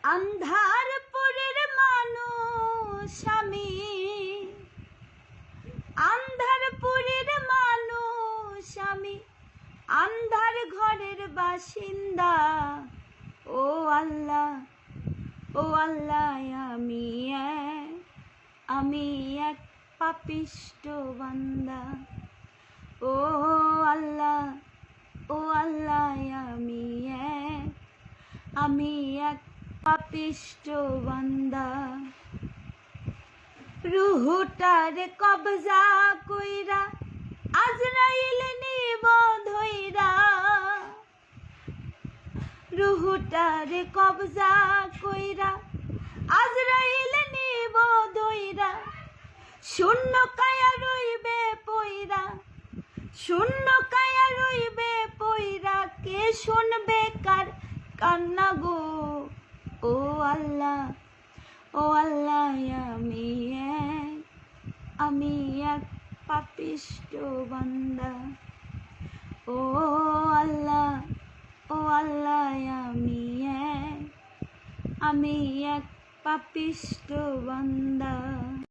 আন্ধারপুরের মানুষ আমি, আন্ধারপুরের মানুষ আমি, আন্ধার ঘরের বাসিন্দা। ও আল্লাহ, ও আল্লাহ, আমি এক পাপিষ্ঠ বান্দা। ও আল্লাহ, ও আল্লাহ, আমি এক পাপিষ্ঠ বান্দা। রুহুটার কবজা কইরা আজরাইল নিব ধইরা। রুহুটার কবজা কইরা আজরাইল নিব ধইরা। শূন্য কায়া রইবে পইরা, শূন্য কায়া রইবে পইরা। কে শুনবে কার কান্না গো? ও আল্লাহ, ও আল্লাহ, আমি এক পাপিষ্ঠ বান্দা। ও আল্লাহ, ও আল্লাহ, আমি এক পাপিষ্ঠ বান্দা।